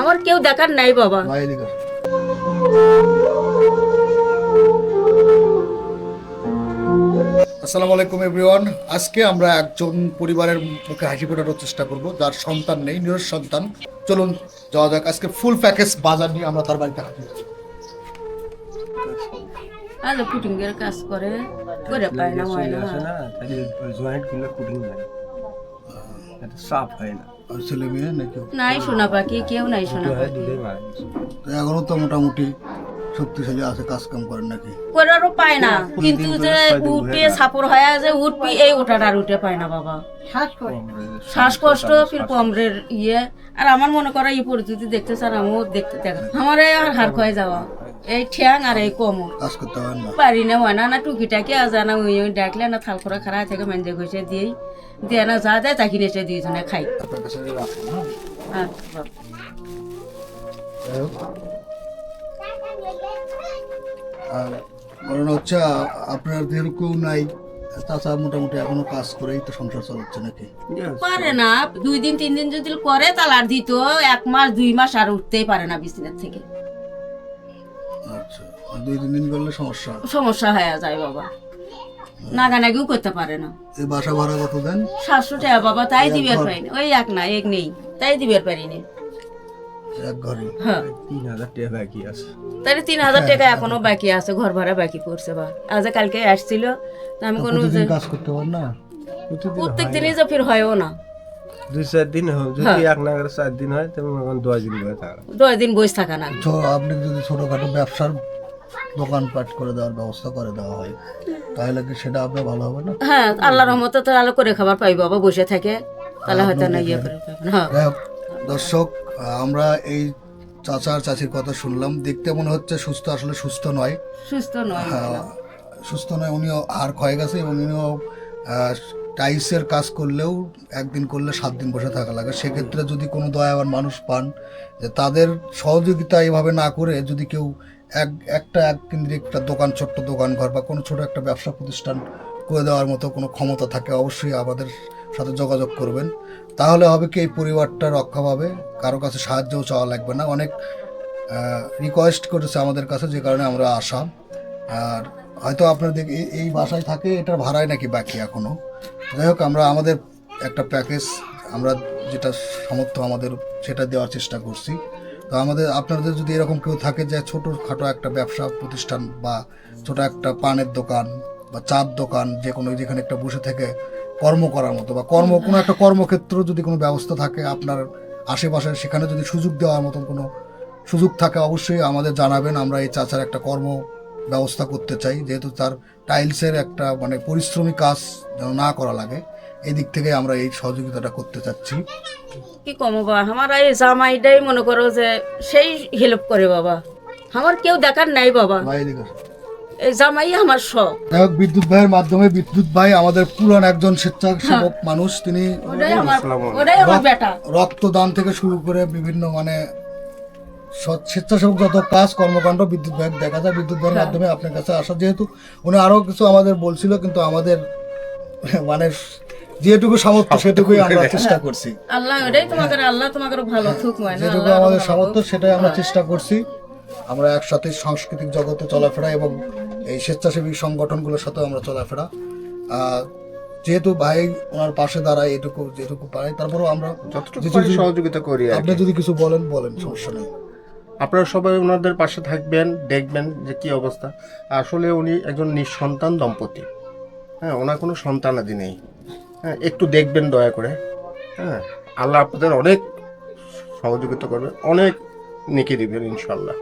আমার কেউ দেখার নাই বাবা। আসসালামু আলাইকুম এভরিওয়ান। আজকে আমরা একজন পরিবারের মুখে হাসি ফোটানোর চেষ্টা করব যার সন্তান নেই, নিরস সন্তান। চলুন যাওয়া যাক। আজকে ফুল প্যাকেজ বাজার নিয়ে আমরা তার বাড়িতে হাজির। আজ পুটিংয়ের কাজ করে করে পায় না, হয় না। আর ছেলে মেয়ে নাকি? নাই শোনা পাখি, কেউ নাই শোনা পাখি। এখনো তো মোটামুটি শক্তিশালী আছে, কাজ কাম করেন নাকি? করারও পায় না, কিন্তু যে উঠে সাপর হয়ে যে উঠবি এই ওটার আর উঠে পায় না বাবা। শ্বাসকষ্ট ফির কমরের ইয়ে। আর আমার মনে করা এই পরিস্থিতি দেখতে স্যার আমিও দেখতে দেখা আমার আর হার খয়ে যাওয়া এই ঠ্যাং আর এই কোমর কাজ করতে পারেন না? পারি না, হয় না। না টুকিটাকি আজা না ওই ওই ডাকলে না থাল করা খারাপ থেকে মেঞ্জে ঘষে দিয়েই দিয়ে না যা দেয় তাকে নেচে দিয়েছে খাই। আপনার কাছে রাখুন, হ্যাঁ? যাই হোক। আর মনে হচ্ছে আপনাদের কেউ নাই, চাচা মোটামুটি এখনো কাজ করেই তো সংসার চালাচ্ছে নাকি? পারে না, 2 দিন 3 দিন যদি করে তাহলে আর দিত 1 মাস 2 মাস আর উঠতেই পারে না বিছানা থেকে। আচ্ছা, 2-3 দিন করলে সমস্যা? সমস্যা হয়ে যায় বাবা, নাগানাগিও করতে পারে না। এই বাসা ভাড়া কত দেন? 700 টাকা বাবা, তাই দিবার পারি না। ওই এক না এক নেই, তাই দিবার পারি না। এক ঘরে হ্যাঁ 3000 টাকা বাকি আছে। তাহলে 3000 টাকা এখনো বাকি আছে, ঘর ভাড়া বাকি পড়ছে বা আজ কালকে আসছিল তা আমি কোনো প্রতিদিন কাজ করতে পারেন না? প্রত্যেক দিনই যে ফির হয়ও না। 2-4 দিন হয়, যদি এক না করে 4 দিন হয় তখন 10 দিন বসে থাকা। 10 দিন বসে থাকা না। আপনি যদি ছোটখাটো ব্যবসার দোকানপাট করে দেওয়ার ব্যবস্থা করে দেওয়া হয় তাহলে কি সেটা আপনার ভালো হবে না? হ্যাঁ আল্লাহর রহমতে তো আলো করে খাবার পাই বাবা, বসে থাকে তাহলে হয়তো না ইয়ে করে পাবেন। হ্যাঁ যাই হোক, দর্শক, আমরা এই চাচার চাচির কথা শুনলাম। দেখতে মনে হচ্ছে সুস্থ, আসলে সুস্থ নয়। সুস্থ নয়। সুস্থ নয়, উনিও হাড় ক্ষয়ে গেছে এবং উনিও টাইলসের কাজ করলেও একদিন করলে 7 দিন বসে থাকা লাগে। সেক্ষেত্রে যদি কোনো দয়াবান মানুষ পান যে তাদের সহযোগিতা এইভাবে না করে যদি কেউ একটা কেন্দ্রিক একটা দোকান, ছোট্ট দোকান ঘর বা কোনো ছোট একটা ব্যবসা প্রতিষ্ঠান করে দেওয়ার মতো কোনো ক্ষমতা থাকে, অবশ্যই আমাদের সাথে যোগাযোগ করবেন। তাহলে হবে কি এই পরিবারটা রক্ষা পাবে, কারো কাছে সাহায্যও চাওয়া লাগবে না। অনেক রিকোয়েস্ট করেছে আমাদের কাছে, যে কারণে আমরা আসা। আর হয়তো আপনাদের এই বাসায় থাকে, এটার ভাড়ায় নাকি বাকি এখনও। যাই হোক, আমরা আমাদের একটা প্যাকেজ, আমরা যেটা সামর্থ্য আমাদের সেটা দেওয়ার চেষ্টা করছি। তো আপনাদের যদি এরকম কেউ থাকে যে ছোটোখাটো একটা ব্যবসা প্রতিষ্ঠান বা ছোটো একটা পানের দোকান বা চার দোকান, যেখানে একটা বসে থেকে কর্ম করার মতো বা কোনো একটা কর্মক্ষেত্র যদি কোনো ব্যবস্থা থাকে আপনার আশেপাশে, সেখানে যদি সুযোগ দেওয়ার মতন কোনো সুযোগ থাকে অবশ্যই আমাদের জানাবেন। আমরা এই চাচার একটা কর্ম ব্যবস্থা করতে চাই, যেহেতু তার টাইলসের একটা মানে পরিশ্রমী কাজ যেন না করা লাগে, এই দিক থেকে আমরা এই সহযোগিতাটা করতে চাচ্ছি। কি কম বাবা, আমার এই জামাইটাই মনে করো যে সেই হেল্প করে বাবা, আমার কেউ দেখার নাই বাবা। এই জামাই আমার সব। যাই হোক, বিদ্যুৎ ভাইয়ের মাধ্যমে, বিদ্যুৎ ভাই আমাদের পুরান একজন স্বেচ্ছাসেবক মানুষ। তিনি ওটাই আমার বেটা। রক্তদান থেকে শুরু করে বিভিন্ন মানে স্বেচ্ছাসেবক যত কাজ কর্মকাণ্ড বিদ্যুৎ ভাই দেখা যায়। বিদ্যুৎ ভাইয়ের মাধ্যমে আপনার কাছে আসা, যেহেতু উনি আরো কিছু আমাদের বলছিল, কিন্তু আমাদের মানে যেটুকু সামর্থ্য সেটুকুই আমরা চেষ্টা করছি। আল্লাহ তোমাকে ভালো থুক মানে যেটুকু আমাদের সামর্থ্য সেটাই আমরা চেষ্টা করছি। আমরা একসাথে সাংস্কৃতিক জগতে চলাফেরা এবং এই স্বেচ্ছাসেবী সংগঠনগুলোর সাথে আমরা চলাফেরা। যেহেতু ভাই ওনার পাশে দাঁড়ায় যেটুকু পাই, তারপরেও আমরা যতটুকু সহযোগিতা করি। আপনি যদি কিছু বলেন সমস্যা নেই। আপনারা সবাই ওনাদের পাশে থাকবেন, দেখবেন যে কি অবস্থা। আসলে উনি একজন নিঃসন্তান দম্পতি। হ্যাঁ, ওনার কোনো সন্তানাদি নেই। হ্যাঁ, একটু দেখবেন দয়া করে। হ্যাঁ, আল্লাহ আপনাদের অনেক সহযোগিতা করবে, অনেক নেকি দিবেন ইনশাল্লাহ।